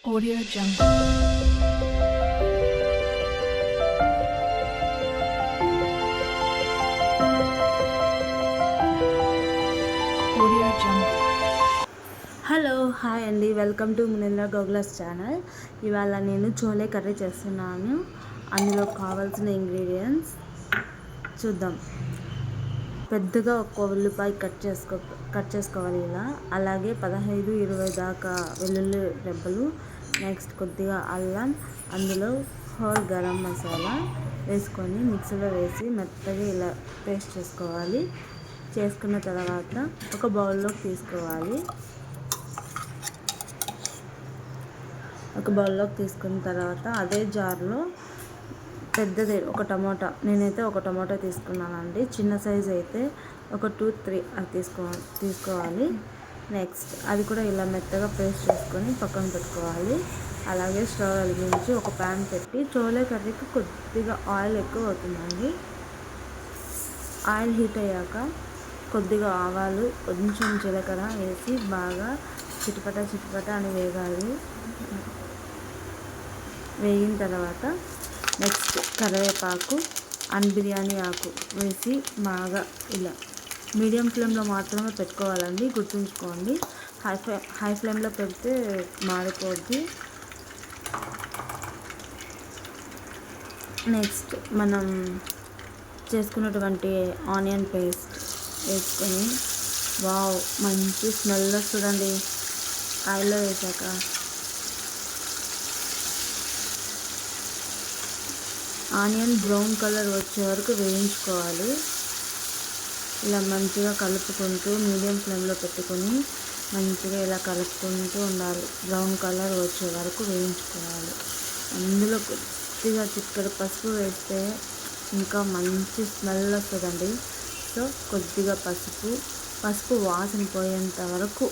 Audio Jungle. Audio Jungle. Hello hi అండి, welcome to Munindra గోగులస్ channel. ఇవాళ నేను చోలే కర్రీ చేస్తున్నాను. అందులో కావాల్సిన ఇంగ్రీడియంట్స్ చూద్దాం. పెద్దగా ఒక ఉల్లిపాయ కట్ చేసుకోవాలి ఇలా. అలాగే 15-20 దాకా వెల్లుల్లి రెబ్బలు. నెక్స్ట్ కొద్దిగా అల్లం, అందులో హోల్ గరం మసాలా వేసుకొని మిక్సీలో వేసి మెత్తగా ఇలా పేస్ట్ చేసుకోవాలి. చేసుకున్న తర్వాత ఒక బౌల్లోకి తీసుకోవాలి. ఒక బౌల్లోకి తీసుకున్న తర్వాత అదే జార్లో పెద్దది ఒక టమోటా, నేనైతే ఒక టమోటా తీసుకున్నానండి. చిన్న సైజు అయితే ఒక 2-3 అది తీసుకోవాలి. నెక్స్ట్ అది కూడా ఇలా మెత్తగా పేస్ట్ చేసుకొని పక్కన పెట్టుకోవాలి. అలాగే స్టవ్ వెలిగించి ఒక ప్యాన్ పెట్టి చోలే కర్రీకి కొద్దిగా ఆయిల్ ఎక్కువ అవుతుందండి. ఆయిల్ హీట్ అయ్యాక కొద్దిగా ఆవాలు, కొంచెం జీలకర్ర వేసి బాగా చిటపట అని వేగాలి. వేగిన తర్వాత నెక్స్ట్ కరివేపాకు అండ్ బిర్యానీ ఆకు వేసి బాగా ఇలా మీడియం ఫ్లేమ్లో మాత్రమే పెట్టుకోవాలండి, గుర్తుంచుకోండి. హై ఫ్లేమ్లో పెడితే మాడిపోద్ది. నెక్స్ట్ మనం చేసుకున్నటువంటి ఆనియన్ పేస్ట్ వేసుకొని మంచి స్మెల్ వస్తుందండి ఆయిల్లో వేసాక. ఆనియన్ బ్రౌన్ కలర్ వచ్చే వరకు వేయించుకోవాలి. ఇలా మంచిగా కలుపుకుంటూ మీడియం ఫ్లేమ్లో పెట్టుకొని మంచిగా ఇలా కలుపుకుంటూ ఉండాలి. బ్రౌన్ కలర్ వచ్చే వరకు వేయించుకోవాలి. అందులో కొద్దిగా చిక్కడి పసుపు వేస్తే ఇంకా మంచి స్మెల్ వస్తుందండి. సో కొద్దిగా పసుపు వాసన పోయేంత వరకు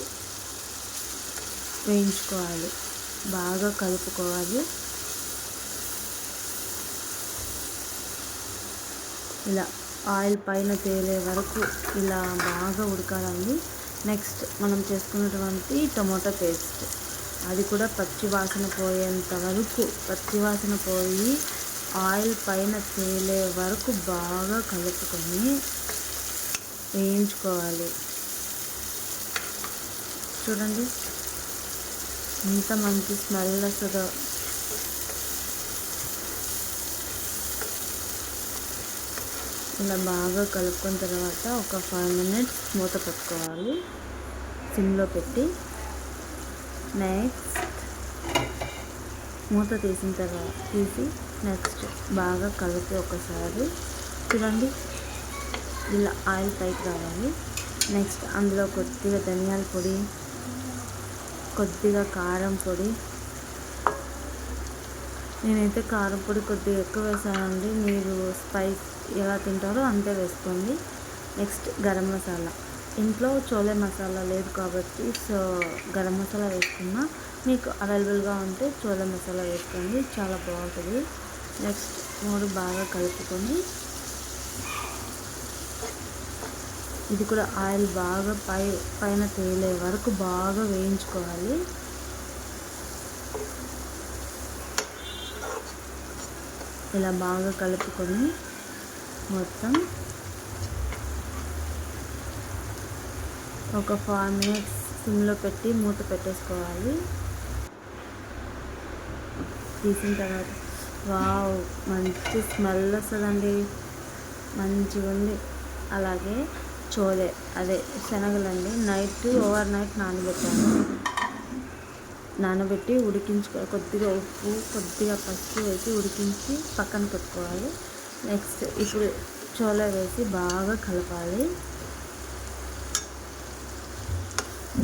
వేయించుకోవాలి. బాగా కలుపుకోవాలి. ఇలా ఆయిల్ పైన తేలే వరకు ఇలా బాగా ఉడకాలండి. నెక్స్ట్ మనం చేసుకున్నటువంటి టొమాటో పేస్ట్, అది కూడా పచ్చివాసన పోయి ఆయిల్ పైన తేలే వరకు బాగా కలుపుకొని వేయించుకోవాలి. చూడండి ఎంత మంచి స్మెల్ వస్తుందో. ఇలా బాగా కలుపుకున్న తర్వాత ఒక 5 minutes మూత పెట్టుకోవాలి సిమ్లో పెట్టి. నెక్స్ట్ మూత తీసి నెక్స్ట్ బాగా కలిపి ఒకసారి చూడండి ఇలా ఆయిల్ పైకి రావాలి. నెక్స్ట్ అందులో కొద్దిగా ధనియాల పొడి, కొద్దిగా కారం పొడి. నేనైతే కారం పొడి కొద్దిగా ఎక్కువ వేసానండి, మీరు స్పైస్ ఎలా తింటారో అంతే వేసుకోండి. నెక్స్ట్ గరం మసాలా, ఇంట్లో చోలే మసాలా లేదు కాబట్టి సో గరం మసాలా వేసుకున్నా, మీకు అవైలబుల్గా ఉంటే చోలే మసాలా వేసుకోండి, చాలా బాగుంటుంది. నెక్స్ట్ 3 బాగా కలుపుకొని ఇది కూడా ఆయిల్ బాగా పైన తేలే వరకు బాగా వేయించుకోవాలి. ఇలా బాగా కలుపుకొని మొత్తం ఒక 5 minutes సిమ్లో పెట్టి మూత పెట్టేసుకోవాలి. తీసిన తర్వాత మంచి స్మెల్ వస్తుందండి, మంచిగా ఉంది. అలాగే చోలే అదే శనగలండి, ఓవర్ నైట్ నానబెట్టి కొద్దిగా ఉప్పు, కొద్దిగా పసుపు వేసి ఉడికించి పక్కన పెట్టుకోవాలి. నెక్స్ట్ ఇప్పుడు చోలే వేసి బాగా కలపాలి.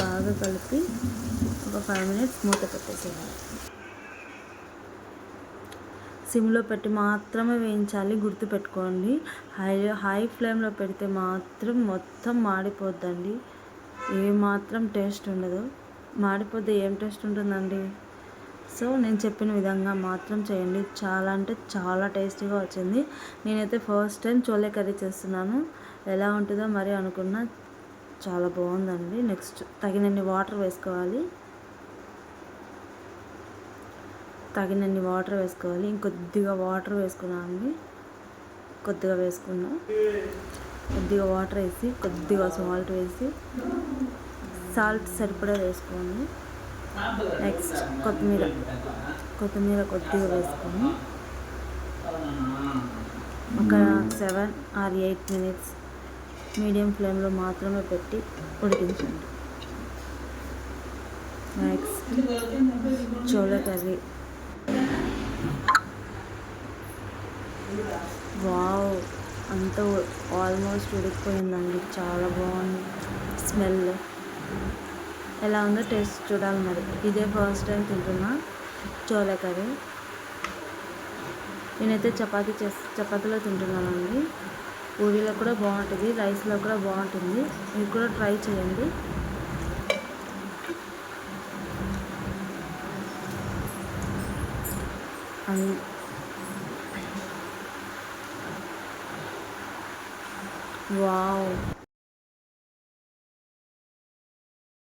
బాగా కలిపి ఒక 5 minutes మూత పెట్టేసేయాలి. సిమ్లో పెట్టి మాత్రమే వేయించాలి, గుర్తుపెట్టుకోండి. హై ఫ్లేమ్లో పెడితే మాత్రం మొత్తం మాడిపోద్దండి, ఏమాత్రం టేస్ట్ ఉండదు. మాడిపోతే ఏం టేస్ట్ ఉంటుందండి. సో నేను చెప్పిన విధంగా మాత్రం చేయండి, చాలా అంటే చాలా టేస్టీగా వచ్చింది. నేనైతే ఫస్ట్ టైం చోలే కర్రీ చేస్తున్నాను, ఎలా ఉంటుందో మరి అనుకున్నా, చాలా బాగుందండి. నెక్స్ట్ తగినన్ని వాటర్ వేసుకోవాలి. తగినన్ని వాటర్ వేసుకోవాలి. ఇంకొద్దిగా వాటర్ వేసుకున్నానండి. కొద్దిగా వేసుకున్నా. కొద్దిగా వాటర్ వేసి కొద్దిగా సాల్ట్ వేసి సాల్ట్ సరిపడా వేసుకోండి. నెక్స్ట్ కొత్తిమీర కొద్దిగా వేసుకొని ఒక 7 or 8 minutes మీడియం ఫ్లేమ్లో మాత్రమే పెట్టి ఉడికించండి. నెక్స్ట్ చోళ కర్రీ. వావ్, అంతా ఆల్మోస్ట్ ఉడికిపోయిందండి. చాలా బాగుంది. స్మెల్ ఎలా ఉందో టేస్ట్ చూడాలి. మరి ఇదే ఫస్ట్ టైం తింటున్నా చోళ కర్రీ. నేనైతే చపాతీలో తింటున్నానండి. పూరీలో కూడా బాగుంటుంది, రైస్లో కూడా బాగుంటుంది. మీరు కూడా ట్రై చేయండి. వావ్.